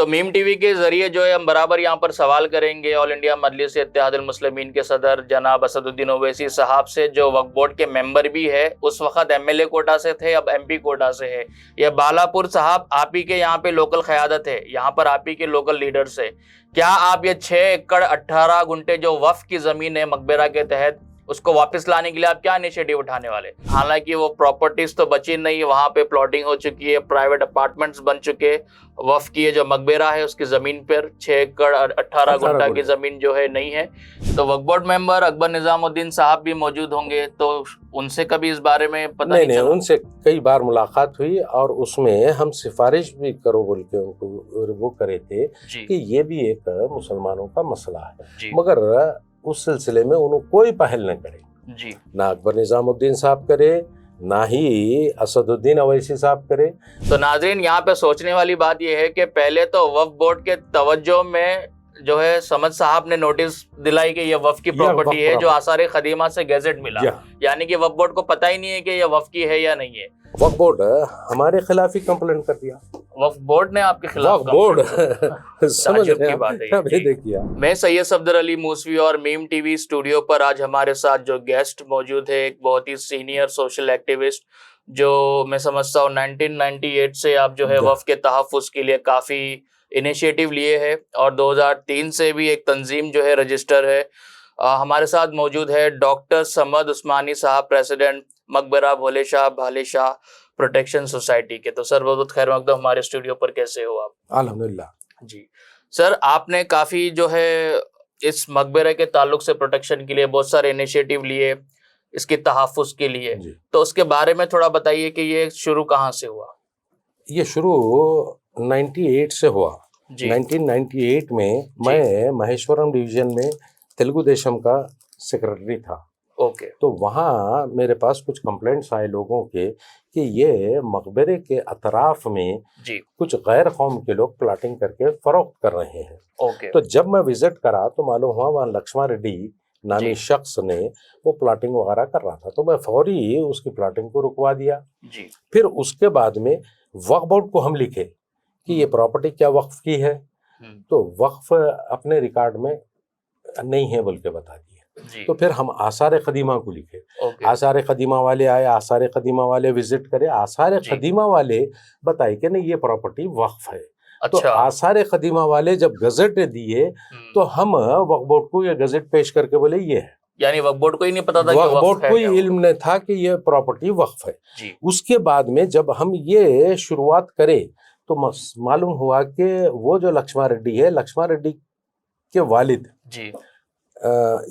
تو میم T V کے ذریعے جو ہے ہم برابر یہاں پر سوال کریں گے آل انڈیا مجلس اتحاد المسلمین کے صدر جناب اسد الدین اویسی صاحب سے، جو وقف بورڈ کے ممبر بھی ہے، اس وقت ایم ایل اے کوٹا سے تھے، اب ایم پی کوٹا سے ہے۔ یہ بالاپور صاحب آپ ہی کے یہاں پہ لوکل قیادت ہے، یہاں پر آپ ہی کے لوکل لیڈرز ہے، کیا آپ یہ 6 ایکڑ 18 گنٹے جو وقف کی زمین ہے مقبرہ کے تحت، اس کو واپس لانے کے لیے آپ کیا انیشیٹو اٹھانے والے؟ حالانکہ وہ پراپرٹیز تو بچی نہیں، وہاں پہ پلاٹنگ ہو چکی ہے، پرائیویٹ اپارٹمنٹس بن چکے، وقف کی جو مقبرہ ہے اس کی زمین پر 6 ایکڑ 18 گنٹا کی زمین جو ہے نہیں ہے۔ تو وقف بورڈ ممبر اکبر نظام الدین صاحب بھی موجود ہوں گے، تو ان سے کبھی اس بارے میں پتہ نہیں چلا؟ ان سے کئی بار ملاقات ہوئی اور اس میں ہم سفارش بھی کرو بول کے ان کو وہ کرے تھے کہ یہ بھی ایک مسلمانوں کا مسئلہ ہے، مگر اس سلسلے میں انہوں کوئی پہل نہ کرے، نہ اکبر نظام الدین صاحب کرے، نہ ہی اسد الدین اویسی صاحب کرے۔ تو ناظرین یہاں پہ سوچنے والی بات یہ ہے کہ پہلے تو وقف بورڈ کے توجہ میں جو ہے سمد صاحب نے نوٹس دلائی کہ یہ وقف کی پراپرٹی ہے، جو آثار قدیمہ سے گیزٹ ملا، یعنی کہ وقف بورڈ کو پتہ ہی نہیں ہے کہ یہ وقف کی ہے یا نہیں ہے۔ وقف بورڈ ہمارے خلاف ہی کمپلین کر دیا، وقف بورڈ نے آپ کے خلاف دیکھیا۔ میں سید صفدر علی موسوی اور میم ٹی وی اسٹوڈیو پر آج ہمارے ساتھ جو گیسٹ موجود ہے، ایک بہت ہی سینئر سوشل ایکٹیوسٹ، جو میں سمجھتا ہوں 1998 سے آپ جو ہے وقف کے تحفظ کے لیے کافی انیشیٹو لیے ہے، اور 2003 سے بھی ایک تنظیم جو ہے رجسٹر ہے۔ ہمارے ساتھ موجود ہے ڈاکٹر سمد عثمانی صاحب، پریزیڈنٹ مقبرہ بھولے شاہ بھالے شاہ پروٹیکشن سوسائٹی کے۔ تو سر بہت خیر مقدم ہمارے اسٹوڈیو پر، کیسے ہو آپ؟ الحمدللہ جی سر، آپ نے کافی جو ہے اس مقبرے کے تعلق سے پروٹیکشن کے لیے بہت سارے انیشیٹو لیے، اس کے تحفظ کے لیے، تو اس کے بارے میں تھوڑا بتائیے کہ یہ شروع کہاں سے ہوا؟ یہ شروع 98 سے ہوا۔ 1998 میں میں مہیشورم ڈویژن میں تلگو دیشم کا سیکرٹری تھا۔ تو وہاں میرے پاس کچھ کمپلینٹس آئے لوگوں کے کہ یہ مقبرے کے اطراف میں کچھ غیر قوم کے لوگ پلاٹنگ کر کے فروخت کر رہے ہیں۔ تو جب میں وزٹ کرا تو معلوم ہوا وہاں لکشمن ریڈی نامی شخص نے وہ پلاٹنگ وغیرہ کر رہا تھا، تو میں فوری اس کی پلاٹنگ کو رکوا دیا۔ پھر اس کے بعد میں وقف بورڈ کو ہم لکھے کہ یہ پراپرٹی کیا وقف کی ہے، تو وقف اپنے ریکارڈ میں نہیں ہے بول کے بتا دیا۔ تو پھر ہم آثار قدیمہ کو لکھے، آثار قدیمہ والے آئے، آثار قدیمہ والے وزٹ کرے، آثار قدیمہ والے بتائے کہ نہیں یہ پراپرٹی وقف ہے۔ تو آثار قدیمہ والے جب گزٹ دیے تو ہم وقف بورڈ کو یہ گزٹ پیش کر کے بولے یہ ہے، یعنی وقف بورڈ کو ہی نہیں پتا تھا، وقف بورڈ کو ہی علم نہیں تھا کہ یہ پراپرٹی وقف ہے۔ اس کے بعد میں جب ہم یہ شروعات کرے تو معلوم ہوا کہ وہ جو لکشمن ریڈی ہے، لکشمن ریڈی کے والد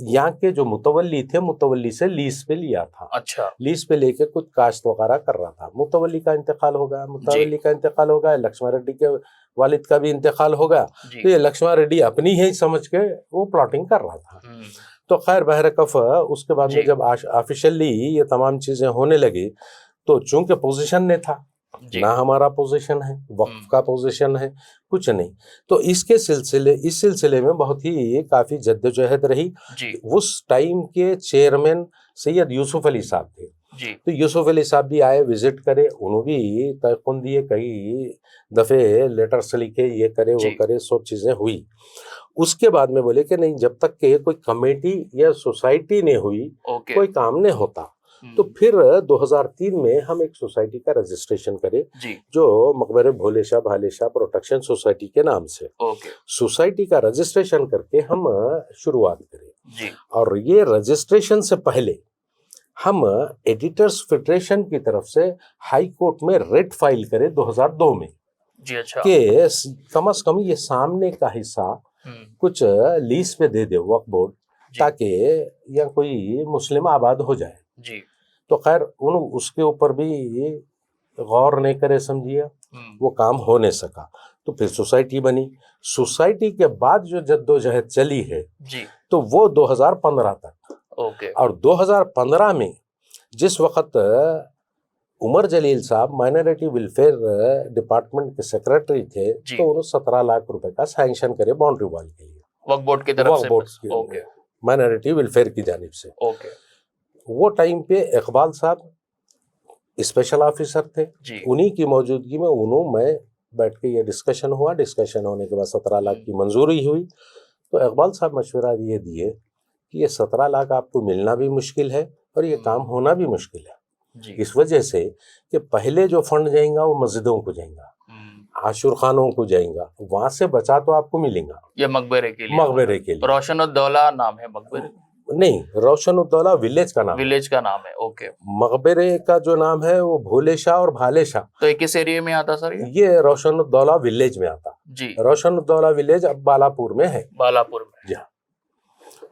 یہاں کے جو متولی تھے، متولی سے لیز پہ لیا تھا، لیز پہ لے کے کچھ کاشت وغیرہ کر رہا تھا۔ متولی کا انتقال ہو گیا، متولی کا انتقال ہو گیا، لکشمن ریڈی کے والد کا بھی انتقال ہو گیا، تو یہ لکشمن ریڈی اپنی ہی سمجھ کے وہ پلاٹنگ کر رہا تھا۔ تو خیر بہرکف اس کے بعد میں جب آفیشلی یہ تمام چیزیں ہونے لگی تو چونکہ پوزیشن نہیں تھا، نہ ہمارا پوزیشن ہے، وقف کا پوزیشن ہے، کچھ نہیں، تو اس سلسلے میں بہت ہی کافی جدوجہد رہی۔ اس ٹائم کے چیئرمین سید یوسف علی صاحب تھے، تو یوسف علی صاحب بھی آئے، وزٹ کرے، انہوں بھی تیقن دیے، کئی دفعے لیٹرز لکھے، یہ کرے وہ کرے، سب چیزیں ہوئی۔ اس کے بعد میں بولے کہ نہیں، جب تک کہ کوئی کمیٹی یا سوسائٹی نہیں ہوئی کوئی کام نہیں ہوتا۔ تو پھر 2003 میں ہم ایک سوسائٹی کا رجسٹریشن کرے جو مقبرہ بھولے شاہ بھالے شاہ پروٹیکشن سوسائٹی کے نام سے، سوسائٹی کا رجسٹریشن کر کے ہم شروعات کرے۔ اور یہ رجسٹریشن سے پہلے ہم ایڈیٹرز فیڈریشن کی طرف سے ہائی کورٹ میں ریٹ فائل کرے 2002 میں کہ کم از کم یہ سامنے کا حصہ کچھ لیز پہ دے دے وقف بورڈ، تاکہ یا کوئی مسلم آباد ہو جائے۔ تو خیر انہوں اس کے اوپر بھی غور نہیں کرے، سمجھیا وہ کام ہو نہیں سکا۔ تو پھر سوسائٹی بنی، سوسائٹی کے بعد جو جدوجہد چلی ہے تو وہ 2015 تک، اور 2015 میں جس وقت عمر جلیل صاحب مائنورٹی ویلفیئر ڈپارٹمنٹ کے سیکرٹری تھے، تو انہوں 17 لاکھ روپے کا سینکشن کرے باؤنڈری وال کے لیے، وقف بورڈ کی طرف سے، مائنورٹی ویلفیئر کی جانب سے۔ وہ ٹائم پہ اقبال صاحب اسپیشل آفیسر تھے، انہی کی موجودگی میں میں بیٹھ کے یہ ڈسکشن ہوا. ڈسکشن ہونے کے بعد 17 لاکھ کی منظوری ہوئی. تو اقبال صاحب مشورہ یہ دیے کہ یہ 17 لاکھ آپ کو ملنا بھی مشکل ہے اور یہ کام ہونا بھی مشکل ہے. اس وجہ سے کہ پہلے جو فنڈ جائیں گا وہ مسجدوں کو جائیں گا, عاشور خانوں کو جائیں گا, وہاں سے بچا تو آپ کو ملیں گا. یہ مقبرے کے لیے, مقبرے کے لیے. روشن الدولہ نام ہے مقبرے؟ نہیں, روشن الدولہ ولیج کا نام, ولیج کا نام ہے. اوکے. مقبرے کا جو نام ہے وہ بھولے شاہ اور بھالے شاہ. تو یہ کس ایریے میں آتا سر؟ یہ روشن الدولہ ولیج میں آتا. جی. روشن الدولہ ولیج اب بالاپور میں ہے. بالاپور میں. جی.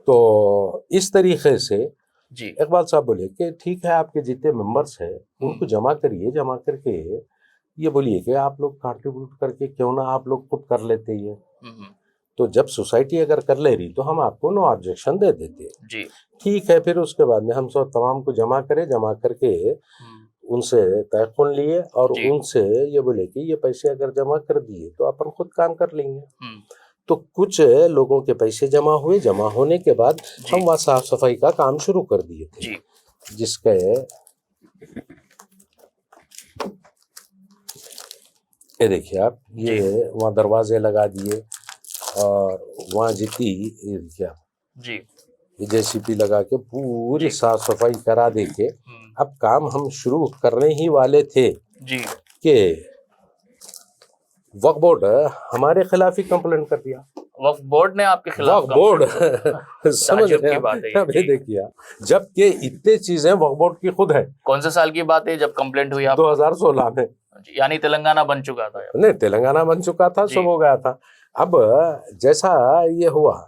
تو اس طریقے سے جی اقبال صاحب بولے کہ ٹھیک ہے, آپ کے جتنے ممبرس ہیں ان کو جمع کریے, جمع کر کے یہ بولیے کہ آپ لوگ کنٹریبیوٹ کر کے کیوں نہ آپ لوگ خود کر لیتے. یہ تو جب سوسائٹی اگر کر لے رہی تو ہم آپ کو نو آبجیکشن دے دیتے. جی ٹھیک ہے. پھر اس کے بعد میں ہم سب تمام کو جمع کرے, جمع کر کے ان سے تیقن لیے اور ان سے یہ بولے کہ یہ پیسے اگر جمع کر دیے تو اپن خود کام کر لیں گے. تو کچھ لوگوں کے پیسے جمع ہوئے. جمع ہونے کے بعد ہم وہاں صاف صفائی کا کام شروع کر دیے تھے, جس کے یہ دیکھیے آپ, یہ وہاں دروازے لگا دیے اور وہاں جتنی یہ دیکھیے آپ جی جے پی لگا کے پوری صاف صفائی کرا دے کے اب کام ہم شروع کرنے ہی والے تھے جی کہ وقف بورڈ ہمارے خلاف ہی کمپلینٹ کر دیا. وقف بورڈ نے آپ کے خلاف؟ وقف بورڈ سمجھ رہے ہیں, ابھی دیکھیے جبکہ اتنے چیزیں وقف بورڈ کی خود ہے. کون سے سال کی بات ہے جب کمپلینٹ ہوئی آپ؟ 2016 میں. یعنی تلنگانہ بن چکا تھا؟ نہیں, تلنگانہ بن چکا تھا, سب ہو گیا تھا. اب جیسا یہ ہوا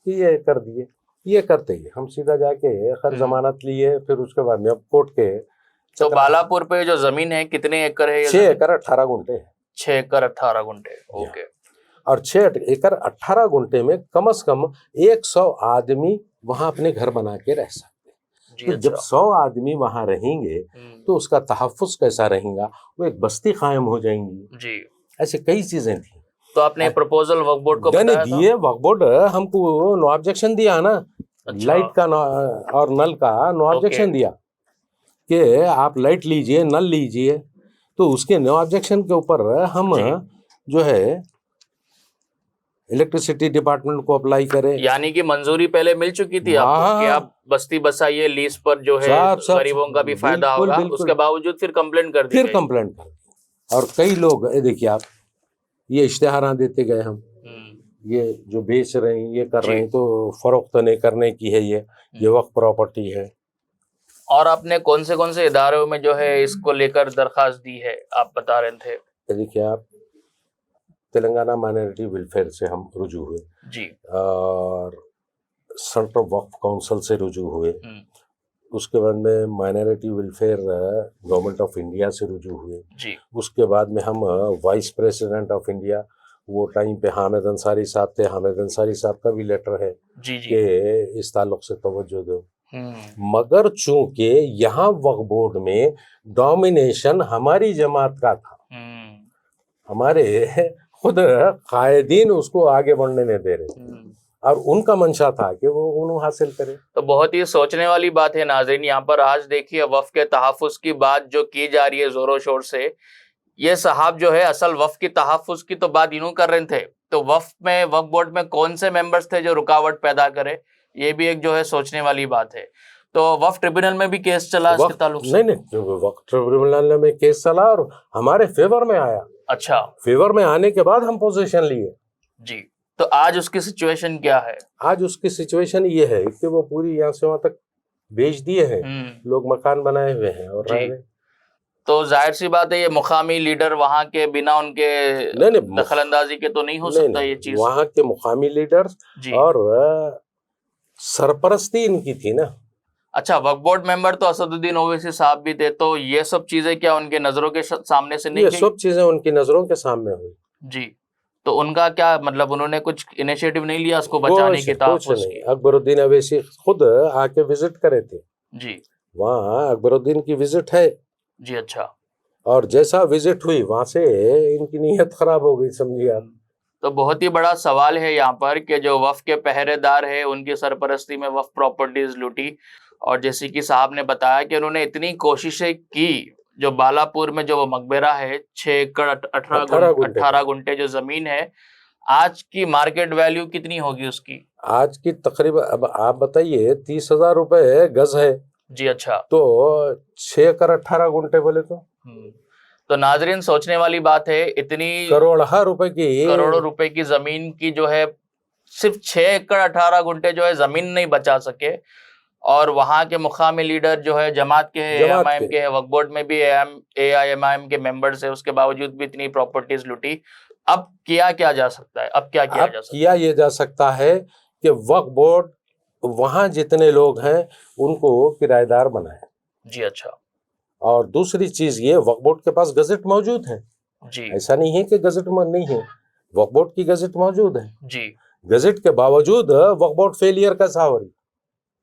کہ یہ کر دیے, یہ کرتے ہی ہم سیدھا جا کے خیر ضمانت لیے. پھر اس کے بعد میں اب کورٹ کے. تو بالاپور پہ جو زمین ہے کتنے ایکڑ ہے؟ 6 ایکڑ 18 گھنٹے. 6 ایکڑ 18 گھنٹے. اوکے. اور 6 ایکڑ 18 گھنٹے میں کم از کم 100 آدمی وہاں اپنے گھر بنا کے رہ سکتے. تو جب 100 آدمی وہاں رہیں گے تو اس کا تحفظ کیسا رہے گا, وہ ایک بستی قائم ہو جائیں گی. جی. ایسے کئی چیزیں تھیں. تو آپ نے پروپوزل وقف بورڈ کو بتایا تھا؟ دیے. وقف بورڈ ہم کو نو آبجیکشن دیا نا, لائٹ کا اور نل کا نو آبجیکشن دیا کہ آپ لائٹ لیجئے, نل لیجئے. تو اس کے نو آبجیکشن کے اوپر ہم جو ہے الیکٹریسٹی ڈپارٹمنٹ کو اپلائی کرے. یعنی کہ منظوری پہلے مل چکی تھی آپ کو کہ آپ بستی بسائیے, لیز پر جو ہے غریبوں کا بھی فائدہ ہوگا. اس کے باوجود پھر کمپلینٹ کر دی. اور کئی لوگ دیکھیے آپ یہ اشتہاراں دیتے گئے, ہم یہ جو بیچ رہے ہیں یہ کر رہے ہیں, تو فروخت نہیں کرنے کی ہے, یہ وقف پراپرٹی ہے. اور آپ نے کون سے اداروں میں جو ہے اس کو لے کر درخواست دی ہے آپ بتا رہے تھے؟ دیکھیے آپ تلنگانہ مائنارٹی ویلفیئر سے ہم رجوع ہوئے جی, اور سینٹرل وقف کونسل سے رجوع ہوئے. اس کے بعد میں minority welfare government of India سے رجوع ہوئے جی. اس کے بعد میں ہم وائس پریزیڈنٹ آف انڈیا, وہ ٹائم پہ حامد انصاری صاحب تھے, حامد انصاری صاحب کا بھی لیٹر ہے کہ اس تعلق سے توجہ دو. مگر چونکہ یہاں وقف بورڈ میں ڈومینیشن ہماری جماعت کا تھا, ہمارے خود قائدین اس کو آگے بڑھنے نہیں دے رہے تھے, اور ان کا منشا تھا کہ وہ انہوں حاصل کرے. تو بہت ہی سوچنے والی بات ہے ناظرین. یہاں پر آج دیکھیے وقف کے تحفظ کی بات جو کی جا رہی ہے زور و شور سے, یہ صاحب جو ہے اصل وقف کی تحفظ کی تو بات انہوں کر رہے تھے. تو وقف بورڈ میں کون سے ممبرز تھے جو رکاوٹ پیدا کرے, یہ بھی ایک جو ہے سوچنے والی بات ہے. تو وقف ٹریبونل میں بھی کیس چلا اس کے تعلق سے؟ نہیں, وقف ٹریبونل میں کیس چلا اور ہمارے فیور میں آیا. اچھا, فیور میں آنے کے بعد ہم پوزیشن لیے. جی. تو آج اس کی سچویشن کیا ہے؟ آج اس کی سچویشن یہ ہے کہ وہ پوری یہاں سے وہاں تک بیچ دیے ہیں, لوگ مکان بنائے ہوئے ہیں اور رہ رہے. تو ظاہر سی بات ہے یہ مقامی لیڈر وہاں کے بنا ان کے دخل اندازی کے تو نہیں ہو سکتا یہ چیز. وہاں کے مقامی لیڈرز اور سرپرستی ان کی تھی نا. اچھا, وقف بورڈ ممبر تو اسد الدین اویسی صاحب بھی تھے, تو یہ سب چیزیں کیا ان کے نظروں کے سامنے سے نہیں گئی؟ یہ سب چیزیں ان کی نظروں کے سامنے ہوئی. جی. تو ان کا کیا مطلب, انہوں نے کچھ انیشیٹو نہیں لیا اس کو بچانے کی, تحفظ کی؟ اکبر الدین اویسی خود آ کے وزٹ کرے تھے. جی. وہاں اکبر الدین کی وزٹ ہے. جی. اچھا. اور جیسا وزٹ ہوئی وہاں سے ان کی نیت خراب ہو گئی, سمجھیے آپ. تو بہت ہی بڑا سوال ہے یہاں پر کہ جو وقف کے پہرے دار ہے ان کی سرپرستی میں وقف پراپرٹیز لوٹی, اور جیسے کہ صاحب نے بتایا کہ انہوں نے اتنی کوششیں کی جو بالاپور میں جو وہ مقبرہ ہے 6 ایکڑ 18 گنٹے جو زمین ہے، آج کی مارکیٹ ویلیو کتنی ہوگی اس کی؟ آج کی تقریباً اب آپ بتائیے 30,000 روپے گز ہے جی اچھا، تو 6 ایکڑ 18 گنٹے بولے تو ناظرین سوچنے والی بات ہے، اتنی کروڑوں روپے کی زمین کی جو ہے صرف 6 ایکڑ 18 گنٹے جو ہے زمین نہیں بچا سکے، اور وہاں کے مقامی لیڈر جو ہے جماعت کے ہے، ایم کے ہے، وقف بورڈ میں بھی ایم کے ممبرز ہیں، اس کے باوجود بھی اتنی پراپرٹیز لوٹی۔ اب کیا جا سکتا ہے؟ اب کیا کیا جا سکتا ہے؟ کیا یہ جا سکتا ہے کہ وقف بورڈ وہاں جتنے لوگ ہیں ان کو کرایہ دار بنائے۔ جی اچھا، اور دوسری چیز یہ، وقف بورڈ کے پاس گزٹ موجود ہے، جی ایسا نہیں ہے کہ گزٹ نہیں ہے، وقف بورڈ کی گزٹ موجود ہے، جی، گزٹ کے باوجود وقف بورڈ فیلئر کا سوال،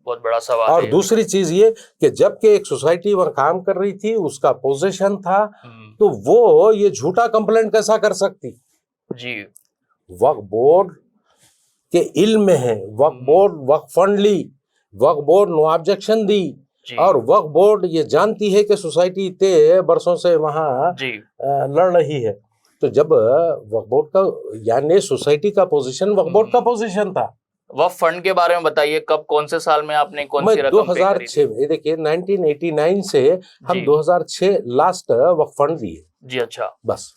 بہت بڑا سوال ہے۔ اور دوسری چیز یہ کہ جب کہ ایک سوسائٹی وہاں کام کر رہی تھی، اس کا پوزیشن تھا، تو وہ یہ جھوٹا کمپلینٹ کیسا کر سکتی؟ جی، وقف بورڈ کے علم میں ہے، وقف بورڈ وقف فنڈ لی، وقف بورڈ نو آبجیکشن دی، اور وقف بورڈ یہ جانتی ہے کہ سوسائٹی تے برسوں سے وہاں لڑ رہی ہے، تو جب وقف بورڈ کا یعنی سوسائٹی کا پوزیشن وقف بورڈ کا پوزیشن تھا۔ وقف فنڈ کے بارے میں بتائیے، کون سے سال میں آپ نے کون سی رقم پے کری تھی؟ 2006 میں، دیکھیے 1989 سے ہم 2006 لاسٹ وقف فنڈ دیے۔ جی اچھا، بس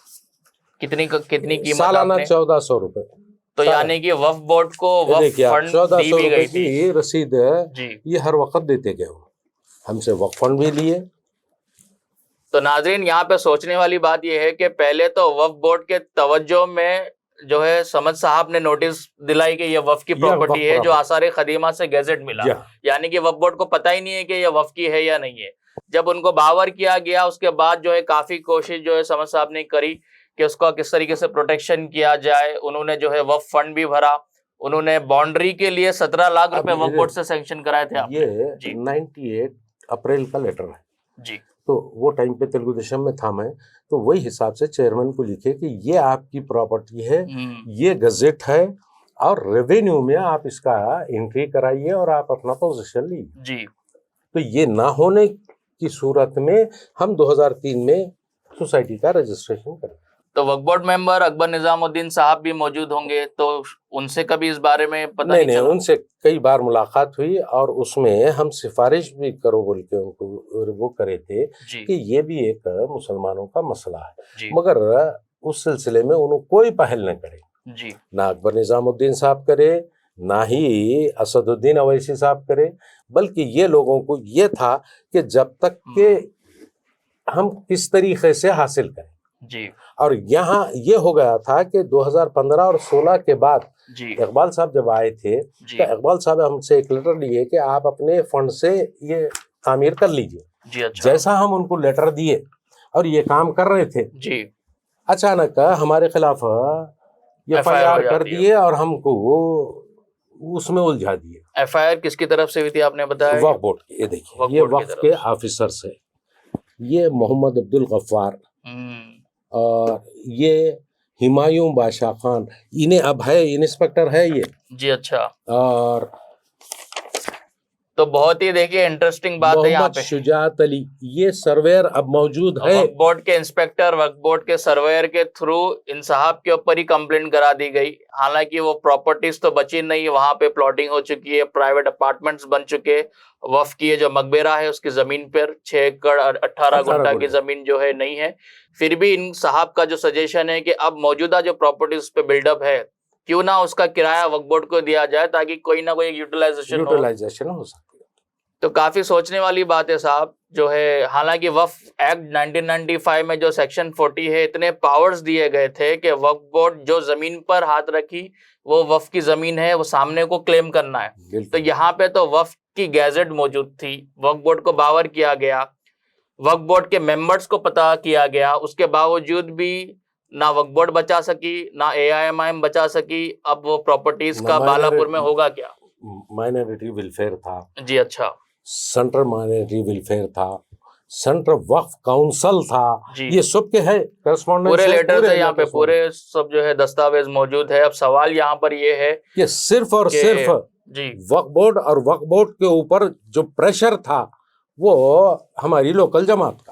کتنی قیمت؟ سالانہ 1400 روپے۔ تو یعنی کہ وقف بورڈ کو وقف فنڈ دی بھی گئی تھی، کی رسید یہ ہر وقت دیتے گئے، ہم سے وقف فنڈ بھی لیے۔ تو ناظرین یہاں پہ سوچنے والی بات یہ ہے کہ پہلے تو وقف بورڈ کے توجہ میں جو ہے سمجھ صاحب نے نوٹس دلائی کہ یہ وقف کی پراپرٹی ہے، جو آثار قدیمہ سے گیزٹ ملا، یعنی کہ وقف بورڈ کو پتہ ہی نہیں ہے کہ یہ وقف کی ہے یا نہیں ہے۔ جب ان کو باور کیا گیا، اس کے بعد جو ہے کافی کوشش جو ہے سمجھ صاحب نے کری کہ اس کو کس طریقے سے پروٹیکشن کیا جائے۔ انہوں نے جو ہے وقف فنڈ بھی بھرا، انہوں نے باؤنڈری کے لیے 17 لاکھ روپے وقف بورڈ سے سینکشن کرائے تھے۔ یہ 98 اپریل کا لیٹر ہے جی، تو وہ ٹائم پہ تلگو دیشم میں تھا میں، تو وہی حساب سے چیئرمین کو لکھے کہ یہ آپ کی پراپرٹی ہے، یہ گزٹ ہے، اور ریونیو میں آپ اس کا انٹری کرائیے اور آپ اپنا پوزیشن لیجیے۔ جی، تو یہ نہ ہونے کی صورت میں ہم 2003 میں سوسائٹی کا رجسٹریشن کریں۔ تو وقف بورڈ ممبر اکبر نظام الدین صاحب بھی موجود ہوں گے، تو ان سے کبھی اس بارے میں پتہ نہیں چلا؟ ان سے کئی بار ملاقات ہوئی، اور اس میں ہم سفارش بھی کرو بول کے ان کو وہ کرے تھے کہ یہ بھی ایک مسلمانوں کا مسئلہ ہے، مگر اس سلسلے میں انہوں کوئی پہل نہ کرے، نہ اکبر نظام الدین صاحب کرے، نہ ہی اسد الدین اویسی صاحب کرے، بلکہ یہ لوگوں کو یہ تھا کہ جب تک کہ ہم کس طریقے سے حاصل کریں۔ جی، اور یہاں یہ ہو گیا تھا کہ 2015 اور 16 کے بعد اقبال صاحب جب آئے تھے تو اقبال صاحب ہم سے ایک لیٹر لیے کہ آپ اپنے فنڈ سے یہ تعمیر کر لیجئے۔ جیسا ہم ان کو لیٹر دیے اور یہ کام کر رہے تھے، اچانک ہمارے خلاف FIR کر دیے اور ہم کو اس میں الجھا دیے۔ FIR کس کی طرف سے ہوئی تھی آپ نے بتایا؟ وقف بورڈ کی۔ یہ دیکھیے، یہ وقف کے آفیسر سے، یہ محمد عبدالغفار اور یہ ہمایوں بادشاہ خان، انہیں اب ہے انسپیکٹر ہے یہ۔ جی اچھا، اور تو بہت ہی دیکھیے انٹرسٹنگ بات ہے یہاں پہ، شجاعت علی یہ سرویر اب موجود ہے۔ وقف بورڈ کے انسپیکٹر، وقف بورڈ کے سرویر کے تھرو ان صاحب کے اوپر ہی کمپلینٹ کرا دی گئی، حالانکہ وہ پراپرٹیز تو بچی نہیں، وہاں پہ پلاٹنگ ہو چکی ہے، پرائیویٹ اپارٹمنٹس بن چکے، وقف کی جو مقبرہ ہے اس کی زمین پر 6 ایکڑ 18 گنٹہ کی زمین جو ہے نہیں ہے۔ پھر بھی ان صاحب کا جو سجیشن ہے کہ اب موجودہ جو پراپرٹیز پہ بلڈ اپ ہے، کیوں نہ اس کا کرایہ وقف بورڈ کو دیا جائے تاکہ کوئی نہ کوئی یوٹیلائزیشن ہو سکے۔ تو کافی سوچنے والی بات ہے صاحب، جو ہے حالانکہ وقف ایکٹ 1995 میں جو سیکشن 40 ہے، اتنے پاورز دیے گئے تھے کہ وقف بورڈ جو زمین پر ہاتھ رکھی وہ وقف کی زمین ہے، وہ سامنے کو کلیم کرنا ہے۔ تو یہاں پہ تو وقف کی گیزٹ موجود تھی، وقف بورڈ کو باور کیا گیا، وقف بورڈ کے ممبرز کو پتہ کیا گیا، اس کے باوجود بھی نہ وقف بورڈ بچا سکی، نہ AIMIM بچا سکی۔ اب وہ پراپرٹیز کا بالاپور میں ہوگا کیا؟ مائنورٹی ویلفیئر تھا، جی اچھا، سینٹرل مائنورٹی ویلفیئر تھا، سینٹرل وقف کاؤنسل تھا، یہ سب کے ہے پورے لیٹر ہے یہاں پہ، پورے سب جو ہے دستاویز موجود ہے۔ اب سوال یہاں پر یہ ہے کہ صرف اور صرف وقف بورڈ اور وقف بورڈ کے اوپر جو پریشر تھا وہ ہماری لوکل جماعت کا،